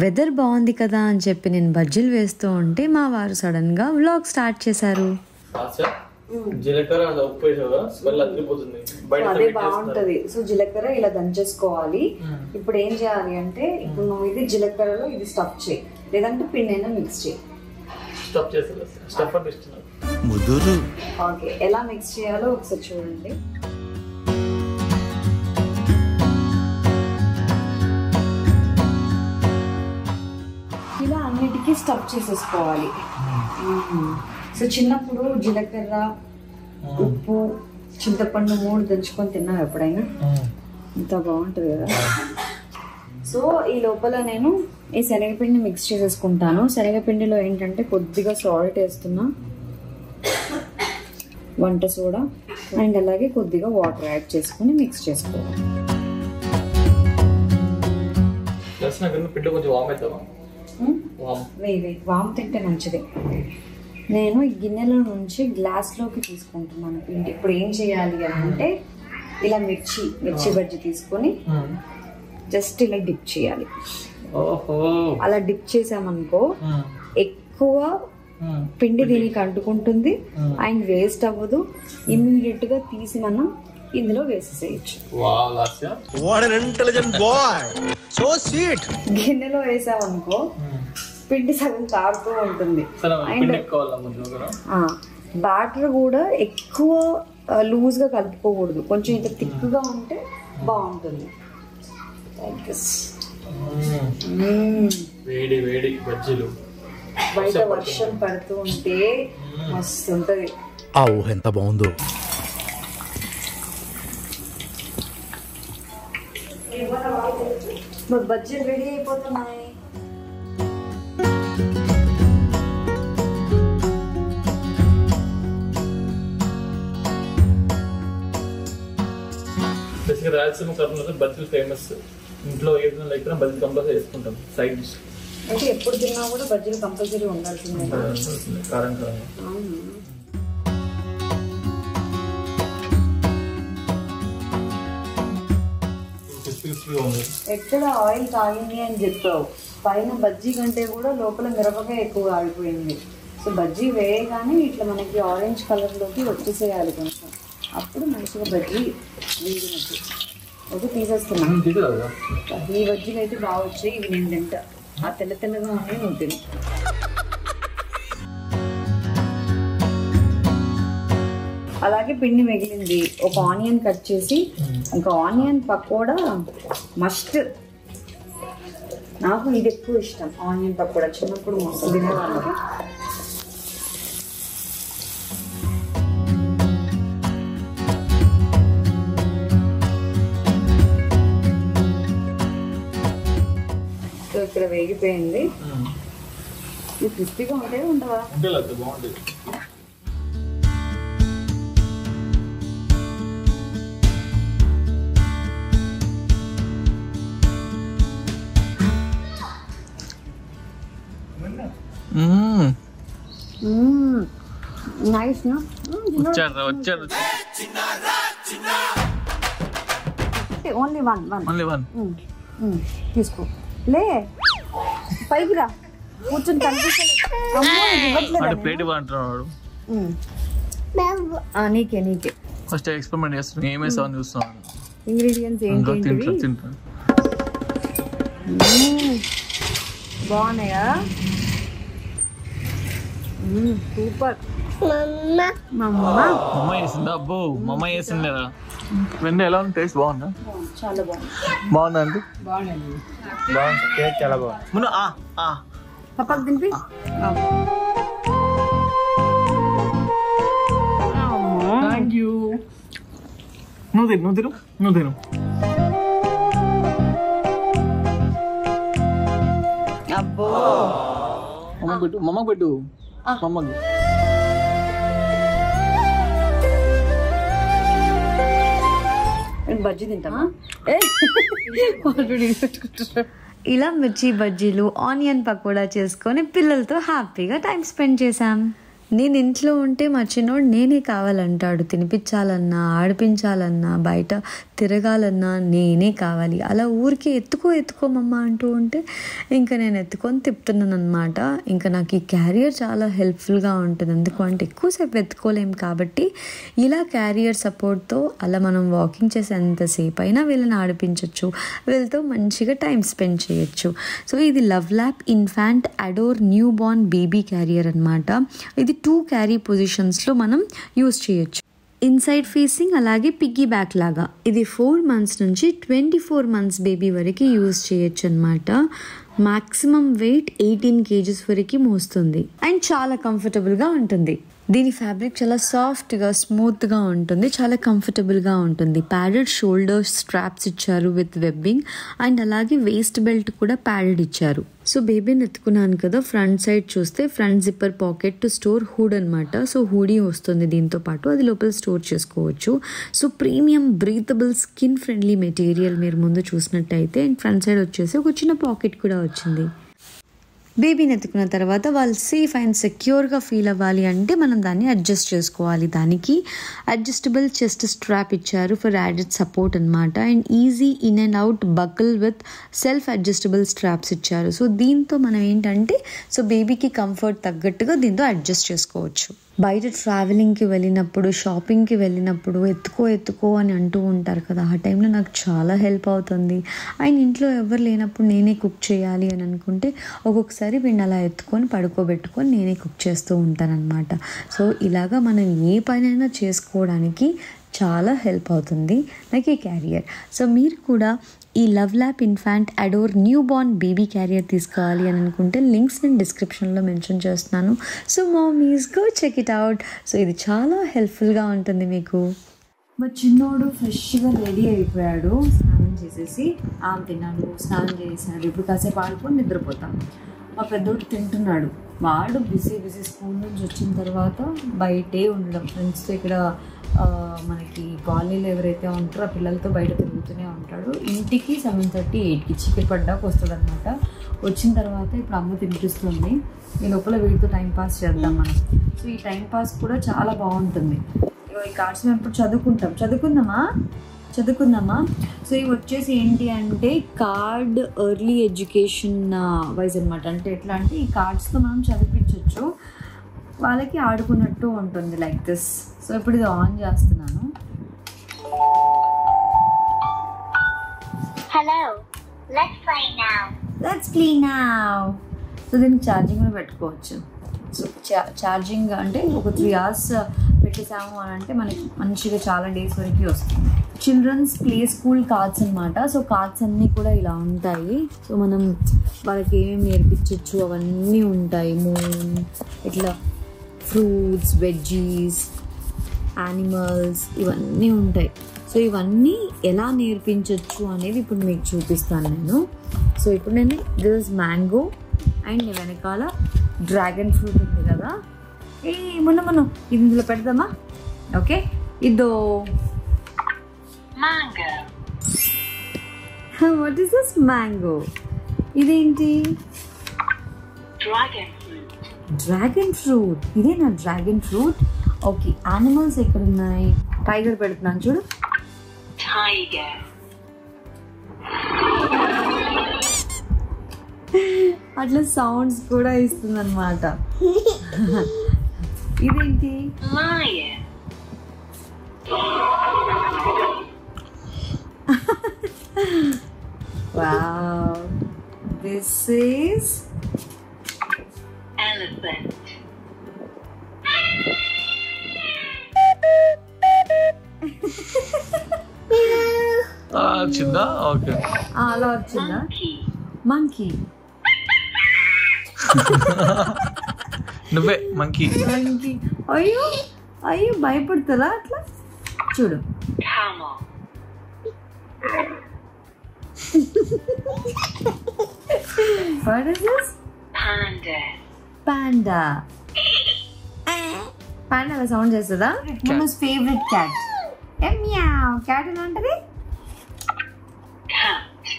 Weather బాగుంది కదా అని చెప్పి నేను బజ్జీలు వేస్తూ ఉంటే మా వారు సడన్ గా వ్లాగ్ స్టార్ట్ చేశారు. అదే బాగుంటది. సో జీలకర్ర ఇలా దంచేసుకోవాలి. ఇప్పుడు ఏం చేయాలి అంటే, ఇప్పుడు నువ్వు ఇది జీలకర్రలో ఇది స్టఫ్ చేయి, లేదంటే పిండి అయినా మిక్స్ చేయి. ఓకే, ఎలా మిక్స్ చేయాలో ఒకసారి చూడండి. ఇలా అన్నిటికీ స్టఫ్ చేసేసుకోవాలి. సో చిన్నప్పుడు జీలకర్ర, ఉప్పు, చింతపండు 3 దంచుకొని తిన్నావు ఎప్పుడైనా? ఇంత బాగుంటుంది కదా. సో ఈ లోపల నేను ఈ శనగపిండి మిక్స్ చేసేసుకుంటాను. శనగపిండిలో ఏంటంటే కొద్దిగా సాల్ట్ వేస్తున్నా, వంట సోడా అండ్ అలాగే కొద్దిగా వాటర్ యాడ్ చేసుకుని మిక్స్ చేసుకోవాలి. వామ్ తింటే మంచిది. నేను ఈ గిన్నెలో నుంచి గ్లాస్లోకి తీసుకుంటున్నాను పిండి. ఇప్పుడు ఏం చేయాలి అంటే, ఇలా మిర్చి బజ్జీ తీసుకొని జస్ట్ ఇలా డిప్ చేయాలి. అలా డిప్ చేసామనుకో ఎక్కువ పిండి దీనికి అంటుకుంటుంది అండ్ వేస్ట్ అవ్వదు. ఇమ్మీడియట్ గా తీసి మనం ఇందులో వేసేసేయచ్చు. గిన్నెలో వేసామనుకో పిండి సగం కారుతూ ఉంటుంది. అండ్ బ్యాటర్ కూడా ఎక్కువ లూజ్ గా కలుపుకోకూడదు, కొంచెం ఇంత థిక్ గా ఉంటే బాగుంటుంది. బయట వర్షం పడుతూ ఉంటే మస్తు ఉంటది. ఎంత బాగుందో. బజ్జీలు రెడీ అయిపోతున్నాయి. రాయలసీమ కర్నూలు బజ్జీలు ఫేమస్. ఇంట్లో ఏదైనా లైక్ బజ్జీలు కంపల్సరీ వేసుకుంటాం సైడ్ డిష్. అంటే ఎప్పుడు తిన్నా కూడా బజ్జీలు కంపల్సరీ ఉండాల్సిందే. కారం ఎక్కడ ఆయిల్ కాగింది అని చెప్పావు, పైన బజ్జీ కంటే కూడా లోపల మిరపకాయ ఎక్కువ ఆగిపోయింది. సో బజ్జీ వేయగానే ఇట్లా మనకి ఆరెంజ్ కలర్ లోకి వచ్చేసేయాలి కొంచెం, అప్పుడు మంచిగా బజ్జీ వేగినట్టు. ఓకే, తీసేస్తున్నాను. ఈ బజ్జీలు అయితే బాగా వచ్చాయి. ఇవి నేను తింటా. ఆ తెల్లగా ఉన్నాయి, నువ్వు తిను. అలాగే పిండి మిగిలింది. ఒక ఆనియన్ కట్ చేసి, ఇంకా ఆనియన్ పకోడా మస్ట్. నాకు ఇది ఎక్కువ ఇష్టం, ఆనియన్ పకోడా. చిన్నప్పుడు మస్తు తినేవాళ్ళకి. సో ఇక్కడ వేగిపోయింది. ఇది క్రిస్పీగా ఉంటే ఉండవా? బాగుంటుంది. నైస్ నా వచ్చారు. ఓన్లీ వన్ తీసుకో. లే పైకి రా, కూర్చొని కనిపిస్తలేదు. ప్లేట్ అంటున్నాడు. నీకే ఫస్ట్ ఎక్స్పెరిమెంట్ చేస్తున్నాను. ఏమేసావని చూస్తున్నాను. ఇంగ్రీడియంట్స్ ఏంటి? బాగున్నాయా? సూపర్. మమ్మ వేసిందా? అబ్బో, మమ్మ వేసింది కదా. వెన్న ఎలా ఉంది? టేస్ట్ బాగుందా? చాలా బాగుంది. బాగుందా అండి? బాగుంది. టేస్ట్ చాలా బాగుంది. మును పక్కకు తినిపి. Thank you. నువ్వు తిను. అబ్బో, మమ్మకు పెట్టు. మమ్మకి బజ్జీ తింటామా? ఇలా మిర్చి బజ్జీలు ఆనియన్ పకోడా చేసుకొని పిల్లలతో హ్యాపీగా టైం స్పెండ్ చేశాం. నేను ఇంట్లో ఉంటే మా చిన్నోడు నేనే కావాలంటాడు. తినిపించాలన్నా, ఆడిపించాలన్నా, బయట తిరగాలన్నా నేనే కావాలి. అలా ఊరికి ఎత్తుకోమమ్మ అంటూ ఉంటే ఇంకా నేను ఎత్తుకొని తిప్పుతున్నాను అనమాట. ఇంకా నాకు ఈ క్యారియర్ చాలా హెల్ప్ఫుల్గా ఉంటుంది. ఎందుకంటే ఎక్కువసేపు ఎత్తుకోలేము కాబట్టి ఇలా క్యారియర్ సపోర్ట్తో అలా మనం వాకింగ్ చేసేంతసేపు అయినా వీళ్ళని ఆడిపించవచ్చు, వీళ్ళతో మంచిగా టైం స్పెండ్ చేయొచ్చు. సో ఇది love lap infant adore newborn baby carrier అనమాట. ఇది 2 క్యారీ పొజిషన్స్లో మనం యూజ్ చేయొచ్చు. ఇన్సైడ్ ఫేసింగ్ అలాగే పిగ్గీ బ్యాక్ లాగా. ఇది 4 months నుంచి 24 months బేబీ వరకు యూజ్ చేయొచ్చు అనమాట. మాక్సిమం వెయిట్ 18 kgs వరకు మోస్తుంది అండ్ చాలా కంఫర్టబుల్గా ఉంటుంది. దీని ఫ్యాబ్రిక్ చాలా సాఫ్ట్గా స్మూత్గా ఉంటుంది, చాలా కంఫర్టబుల్గా ఉంటుంది. ప్యాడెడ్ షోల్డర్ స్ట్రాప్స్ ఇచ్చారు విత్ వెబ్బింగ్ అండ్ అలాగే వేస్ట్ బెల్ట్ కూడా ప్యాడెడ్ ఇచ్చారు. సో బేబీని ఎత్తుకున్నాను కదా, ఫ్రంట్ సైడ్ చూస్తే front zipper pocket to store hood అనమాట. సో హూడీ వస్తుంది దీంతో పాటు, అది లోపల స్టోర్ చేసుకోవచ్చు. So premium breathable skin friendly material మీరు ముందు చూసినట్టయితే. అండ్ ఫ్రంట్ సైడ్ వచ్చేసి ఒక చిన్న పాకెట్ కూడా వచ్చింది. బేబీని ఎత్తుకున్న తర్వాత వాళ్ళు సేఫ్ అండ్ సెక్యూర్గా ఫీల్ అవ్వాలి అంటే మనం దాన్ని అడ్జస్ట్ చేసుకోవాలి. దానికి అడ్జస్టబుల్ చెస్ట్ స్ట్రాప్ ఇచ్చారు ఫర్ యాడెడ్ సపోర్ట్ అనమాట. And easy in and out buckle with self adjustable straps ఇచ్చారు. సో దీంతో మనం ఏంటంటే సో బేబీకి కంఫర్ట్ తగ్గట్టుగా దీంతో అడ్జస్ట్ చేసుకోవచ్చు. బయట ట్రావెలింగ్కి వెళ్ళినప్పుడు, షాపింగ్కి వెళ్ళినప్పుడు ఎత్తుకో అని అంటూ ఉంటారు కదా, ఆ టైంలో నాకు చాలా హెల్ప్ అవుతుంది. అండ్ ఇంట్లో ఎవరు లేనప్పుడు నేనే కుక్ చేయాలి అని అనుకుంటే ఒక్కొక్కసారి వీడిని అలా ఎత్తుకొని పడుకోబెట్టుకొని నేనే కుక్ చేస్తూ ఉంటానన్నమాట. సో ఇలాగా మనం ఏ పనైనా చేసుకోవడానికి చాలా హెల్ప్ అవుతుంది నాకు ఈ క్యారియర్. సో మీరు కూడా ఈ love lap infant adore newborn baby carrier తీసుకోవాలి అని అనుకుంటే లింక్స్ నేను డిస్క్రిప్షన్లో మెన్షన్ చేస్తున్నాను. So mommies go check it out. So ఇది చాలా హెల్ప్ఫుల్గా ఉంటుంది మీకు. మా చిన్నోడు ఫ్రెష్గా రెడీ అయిపోయాడు, స్నానం చేసేసి తిన్నాడు, స్నానం చేసాడు. ఇప్పుడు కాసేపు ఆడుకొని నిద్రపోతాం. మా పెద్దోడు తింటున్నాడు. వాడు బిజీ స్కూల్ నుంచి వచ్చిన తర్వాత బయటే ఉండడం, ఫ్రెండ్స్తో ఇక్కడ మనకి కాలనీలో ఎవరైతే ఉంటారో ఆ పిల్లలతో బయట తిరుగుతూనే ఉంటాడు. ఇంటికి 7:30, 8కి చీకటి పడ్డాక వస్తుంది అనమాట. వచ్చిన తర్వాత ఇప్పుడు అమ్మ తినిపిస్తుంది. ఈ లోపల వీటితో టైంపాస్ చేద్దాం మనం. సో ఈ టైంపాస్ కూడా చాలా బాగుంటుంది. ఈ కార్డ్స్ మేము ఇప్పుడు చదువుకుందామా. సో ఇవి వచ్చేసి ఏంటి అంటే కార్డ్ ఎర్లీ ఎడ్యుకేషన్ వైజ్ అనమాట. అంటే ఎట్లా అంటే ఈ కార్డ్స్తో మనం చదివించవచ్చు, వాళ్ళకి ఆడుకున్నట్టు ఉంటుంది లైక్ దిస్. సో ఇప్పుడు ఇది ఆన్ చేస్తున్నాను. Hello, let's play now. So దీనికి ఛార్జింగ్ కూడా పెట్టుకోవచ్చు. సో ఛార్జింగ్ అంటే ఒక 3 hours పెట్టేసాము అని అంటే మనకి మంచిగా చాలా డేస్ వరకు వస్తుంది. చిల్డ్రన్స్ ప్లే స్కూల్ కార్డ్స్ అనమాట. సో కార్డ్స్ అన్నీ కూడా ఇలా ఉంటాయి. సో మనం వాళ్ళకి ఏమేమి నేర్పించవచ్చు అవన్నీ ఉంటాయి. మూన్, ఇట్లా ఫ్రూట్స్, వెజ్జీస్, యానిమల్స్ ఇవన్నీ ఉంటాయి. సో ఇవన్నీ ఎలా నేర్పించవచ్చు అనేది ఇప్పుడు మీకు చూపిస్తాను నేను. సో ఇప్పుడు నేను దిస్ మ్యాంగో అండ్ వెనకాల డ్రాగన్ ఫ్రూట్ ఉంది కదా, మనం ఇది ఇందులో పెడదామా? ఓకే, ఇదో mango, what is this? Mango. ఇదేంటి? Dragon fruit. ఇదేనా డ్రాగన్ ఫ్రూట్? ఓకే, యానిమల్స్ ఎక్కడున్నాయి? టైగర్ పెడుతున్నాను చూడు. tiger, అట్లా సౌండ్స్ కూడా ఇస్తుంది అనమాట. ఇదేంటి? lion, wow, this is elephant, వచ్చిందా? ఓకే, అలా వచ్చిందా? monkey, monkey. నువ్వే మంకీ. అయ్యో భయపడతారా అట్లా? చూడు. camel, What is this? panda, panda. Panda అలా సౌండ్ చేస్తుందా? Mummy's favourite cat. క్యాట్ ఎలా ఉంటుంది? cat,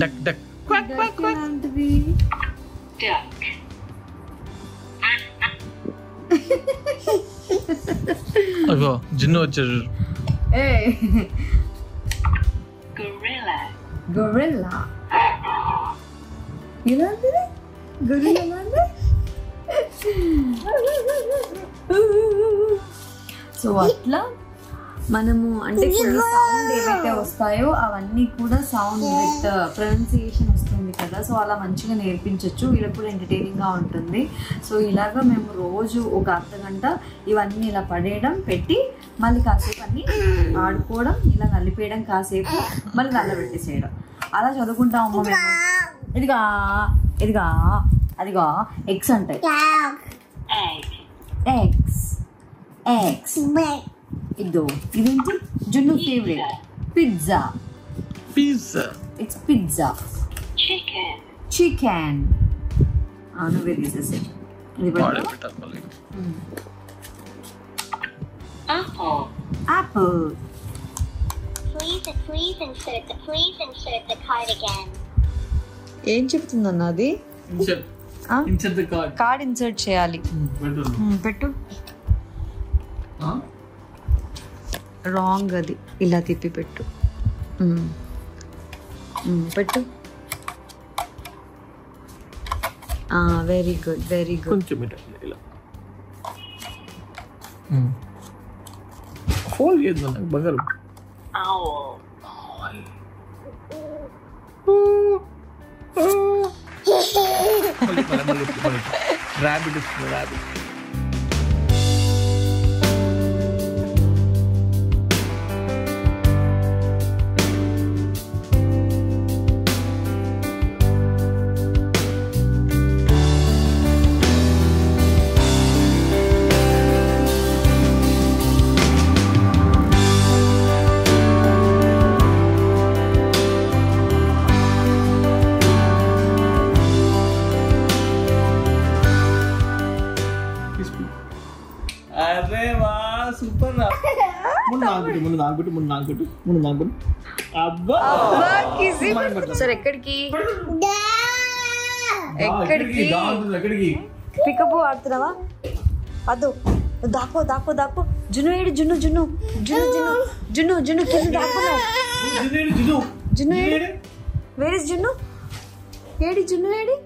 duck duck quack quack quack. ఎలాంటిది? Duck. అగో జిన్ను వచ్చారు. ఏ Gorilla. గొరిల్లా. ఎలాంటిది? గొరిల్లా ఎలాంటిది? సో అట్లా మనము అంటే కొన్ని సౌండ్ ఏవైతే వస్తాయో అవన్నీ కూడా సౌండ్ విత్ ప్రొనౌన్సియేషన్ వస్తుంది కదా, సో అలా మంచిగా నేర్పించవచ్చు. వీళ్ళకి కూడా ఎంటర్టైనింగ్గా ఉంటుంది. సో ఇలాగా మేము రోజు ఒక అర్ధగంట ఇవన్నీ ఇలా పడేయడం పెట్టి మళ్ళీ కాసేపు అన్ని ఆడుకోవడం, ఇలా నలిపేయడం కాసేపు, మళ్ళీ నల్లబెట్టేసేయడం, అలా చదువుకుంటాం అమ్మ మేము. ఇదిగా ఇదిగా అదిగా ఎగ్స్ అంటాయి. Egg. ఎగ్స్ ఎగ్స్ ఇదో ఇదేంటి జున్ను favourite pizza. Pizza. It's pizza. Chicken. Chicken. నువ్వే తీసేసే. ఇది వాడే పెట్టాలి మళ్ళీ. Apple. Apple. Please insert the card again. ఏం చెప్తుందన్న అది? Insert the card. Card insert చేయాలి. పెట్టు. రాంగ్ అది, ఇలా తిప్పి పెట్టు. పెట్టు. Very good very good. కొంచెం ఇలా ఫోల్డ్ చేద్దాం నాకు బంగారం. Owl. ర్యాబిట్ ఇస్తుంది. ర్యాబిట్. అరే వా సూపర్ రా. ముందు నాగుట్టు. అబ్బా సార్ ఎక్కడికి ఎక్కడికి పికప్ ఆడుతున్నావా? అదో దాకో దాకో దాకో. జున్ను ఏడు జున్ను జున్ను జున్ను జున్ను జున్ను జున్ను కింద దాక్కున్నా. జున్ను ఏడు? వేర్ ఇస్ జున్ను? ఏడి జున్ను ఏడి?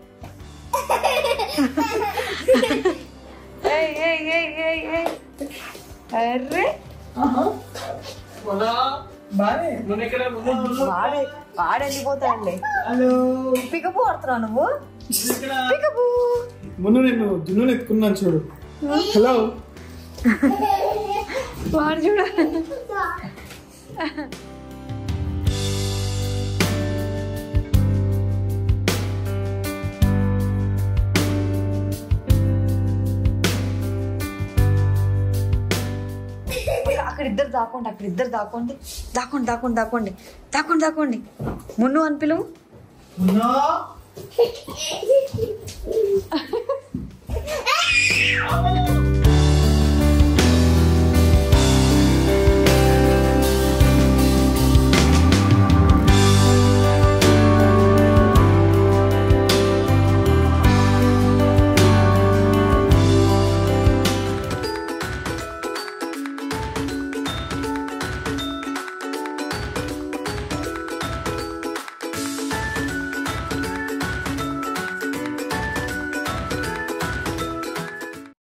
అర్రే వాడెళ్ళిపోతాడులే. పికప్ ఆడుతున్నావు నువ్వు? పికప్ మొన్న నేను జున్ను ఎత్తుకున్నాను చూడు. హలో వాడు చూడ. అక్కడ ఇద్దరు దాక్కోండి. మున్ను అని పిలువు. మున్నా